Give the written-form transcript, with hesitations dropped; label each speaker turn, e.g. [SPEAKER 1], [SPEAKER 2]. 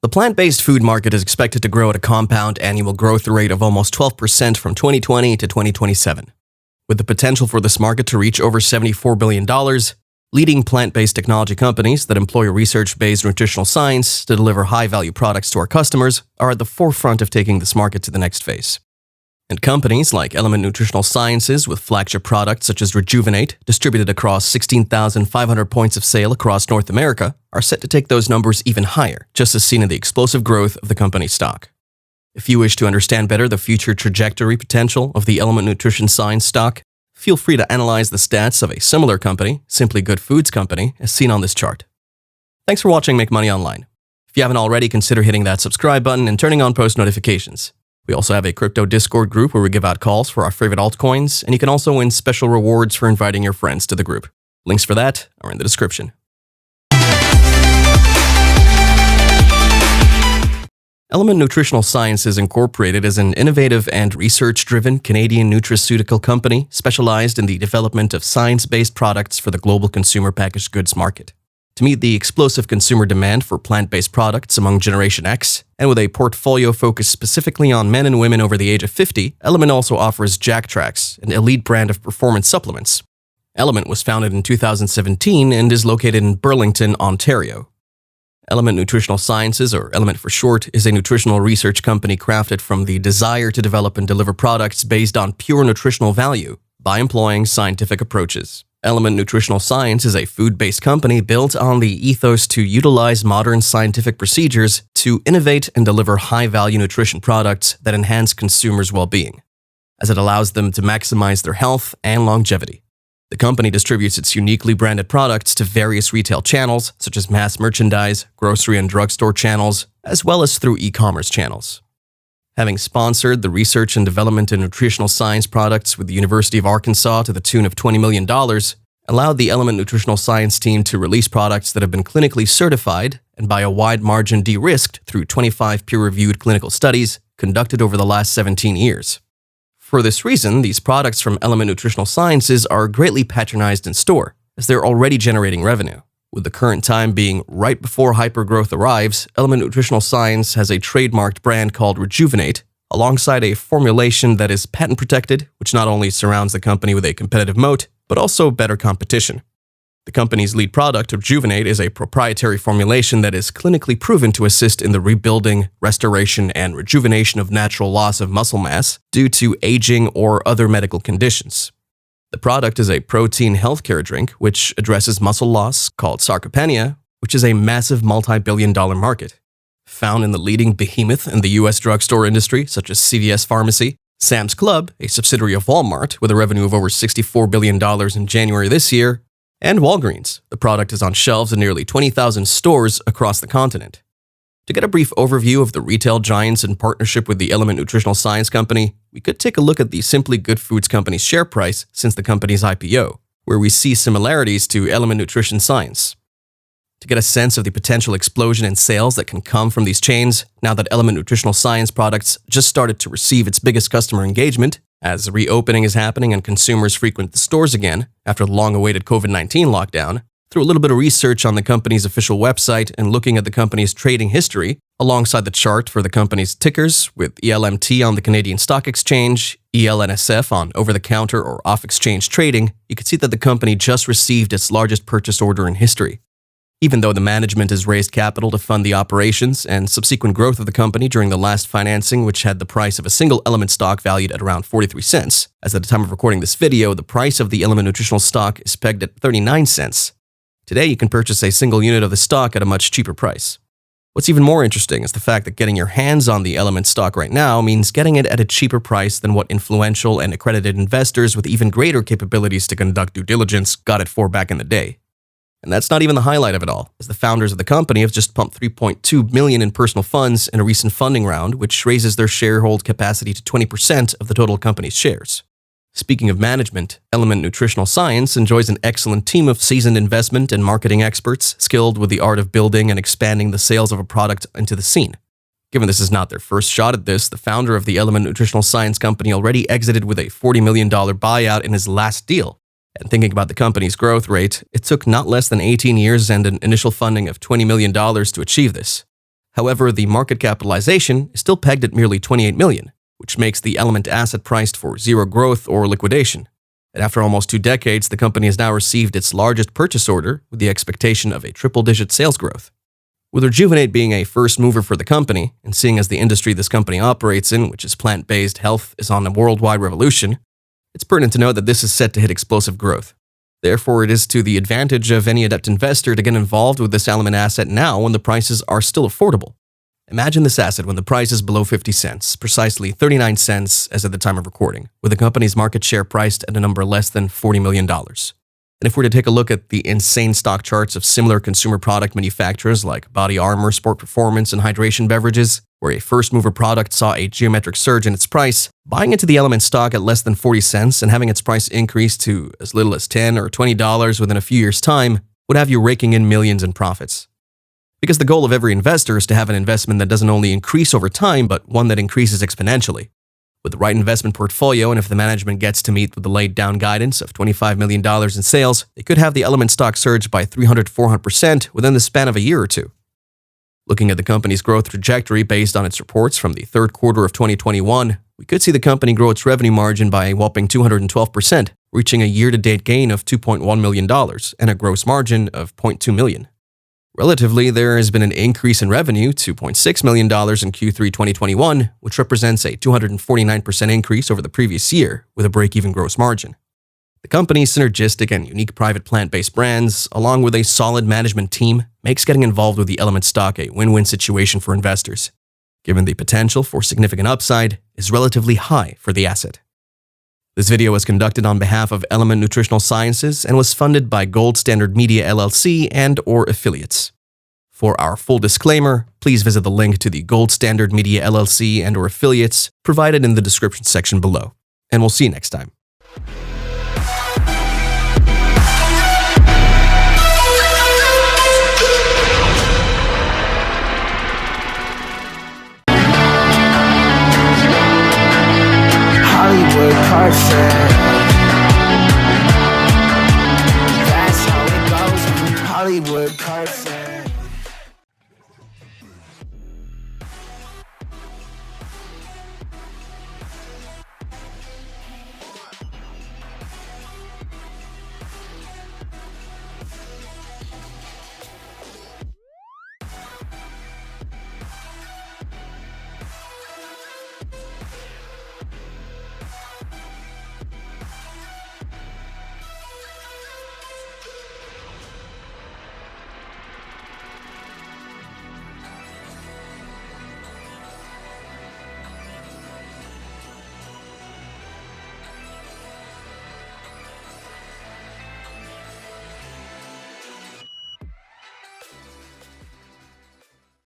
[SPEAKER 1] The plant-based food market is expected to grow at a compound annual growth rate of almost 12% from 2020 to 2027. With the potential for this market to reach over $74 billion, leading plant-based technology companies that employ research-based nutritional science to deliver high-value products to our customers are at the forefront of taking this market to the next phase. And companies like Element Nutritional Sciences with flagship products such as Rejuvenate, distributed across 16,500 points of sale across North America, are set to take those numbers even higher, just as seen in the explosive growth of the company's stock. If you wish to understand better the future trajectory potential of the Element Nutrition Science stock, feel free to analyze the stats of a similar company, Simply Good Foods Company, as seen on this chart. Thanks for watching Make Money Online. If you haven't already, consider hitting that subscribe button and turning on post notifications. We also have a crypto Discord group where we give out calls for our favorite altcoins, and you can also win special rewards for inviting your friends to the group. Links for that are in the description. Element Nutritional Sciences Incorporated is an innovative and research-driven Canadian nutraceutical company specialized in the development of science-based products for the global consumer packaged goods market. To meet the explosive consumer demand for plant-based products among Generation X, and with a portfolio focused specifically on men and women over the age of 50, Element also offers Jack Tracks, an elite brand of performance supplements. Element was founded in 2017 and is located in Burlington, Ontario. Element Nutritional Sciences, or Element for short, is a nutritional research company crafted from the desire to develop and deliver products based on pure nutritional value by employing scientific approaches. Element Nutritional Science is a food-based company built on the ethos to utilize modern scientific procedures to innovate and deliver high-value nutrition products that enhance consumers' well-being, as it allows them to maximize their health and longevity. The company distributes its uniquely branded products to various retail channels, such as mass merchandise, grocery and drugstore channels, as well as through e-commerce channels. Having sponsored the research and development in nutritional science products with the University of Arkansas to the tune of $20 million, allowed the Element Nutritional Science team to release products that have been clinically certified and by a wide margin de-risked through 25 peer-reviewed clinical studies conducted over the last 17 years. For this reason, these products from Element Nutritional Sciences are greatly patronized in store, as they're already generating revenue. With the current time being right before hypergrowth arrives, Element Nutritional Science has a trademarked brand called Rejuvenate, alongside a formulation that is patent protected, which not only surrounds the company with a competitive moat, but also better competition. The company's lead product, Rejuvenate, is a proprietary formulation that is clinically proven to assist in the rebuilding, restoration, and rejuvenation of natural loss of muscle mass due to aging or other medical conditions. The product is a protein healthcare drink which addresses muscle loss called sarcopenia, which is a massive multi-billion-dollar market. Found in the leading behemoth in the U.S. drugstore industry, such as CVS Pharmacy, Sam's Club, a subsidiary of Walmart with a revenue of over $64 billion in January this year, and Walgreens. The product is on shelves in nearly 20,000 stores across the continent. To get a brief overview of the retail giants in partnership with the Element Nutritional Science Company, we could take a look at the Simply Good Foods Company's share price since the company's IPO, where we see similarities to Element Nutrition Science. To get a sense of the potential explosion in sales that can come from these chains, now that Element Nutritional Science products just started to receive its biggest customer engagement, as the reopening is happening and consumers frequent the stores again after the long-awaited COVID-19 lockdown, through a little bit of research on the company's official website and looking at the company's trading history, alongside the chart for the company's tickers with ELMT on the Canadian Stock Exchange, ELNSF on over-the-counter or off-exchange trading, you can see that the company just received its largest purchase order in history. Even though the management has raised capital to fund the operations and subsequent growth of the company during the last financing, which had the price of a single Element stock valued at around 43 cents, as at the time of recording this video, the price of the Element Nutritional stock is pegged at 39 cents. Today, you can purchase a single unit of the stock at a much cheaper price. What's even more interesting is the fact that getting your hands on the Element stock right now means getting it at a cheaper price than what influential and accredited investors with even greater capabilities to conduct due diligence got it for back in the day. And that's not even the highlight of it all, as the founders of the company have just pumped $3.2 million in personal funds in a recent funding round, which raises their sharehold capacity to 20% of the total company's shares. Speaking of management, Element Nutritional Science enjoys an excellent team of seasoned investment and marketing experts skilled with the art of building and expanding the sales of a product into the scene. Given this is not their first shot at this, the founder of the Element Nutritional Science Company already exited with a $40 million buyout in his last deal. And thinking about the company's growth rate, it took not less than 18 years and an initial funding of $20 million to achieve this. However, the market capitalization is still pegged at merely 28 million, which makes the Element asset priced for zero growth or liquidation. And after almost 2 decades, the company has now received its largest purchase order with the expectation of a triple-digit sales growth. With Rejuvenate being a first mover for the company, and seeing as the industry this company operates in, which is plant-based health, is on a worldwide revolution, it's pertinent to note that this is set to hit explosive growth. Therefore, it is to the advantage of any adept investor to get involved with this Element asset now when the prices are still affordable. Imagine this asset when the price is below 50 cents, precisely 39 cents as at the time of recording, with the company's market share priced at a number less than $40 million. And if we're to take a look at the insane stock charts of similar consumer product manufacturers like Body Armor, Sport Performance, and Hydration Beverages, where a first-mover product saw a geometric surge in its price, buying into the Element stock at less than 40 cents and having its price increase to as little as $10 or $20 within a few years' time would have you raking in millions in profits. Because the goal of every investor is to have an investment that doesn't only increase over time, but one that increases exponentially. With the right investment portfolio, and if the management gets to meet with the laid down guidance of $25 million in sales, they could have the Element stock surge by 300-400% within the span of a year or two. Looking at the company's growth trajectory based on its reports from the third quarter of 2021, we could see the company grow its revenue margin by a whopping 212%, reaching a year-to-date gain of $2.1 million and a gross margin of $0.2 million. Relatively, there has been an increase in revenue to $0.6 million in Q3 2021, which represents a 249% increase over the previous year, with a break-even gross margin. The company's synergistic and unique private plant-based brands, along with a solid management team, makes getting involved with the Element stock a win-win situation for investors, given the potential for significant upside is relatively high for the asset. This video was conducted on behalf of Element Nutritional Sciences and was funded by Gold Standard Media LLC and/or affiliates. For our full disclaimer, please visit the link to the Gold Standard Media LLC and/or affiliates provided in the description section below. And we'll see you next time.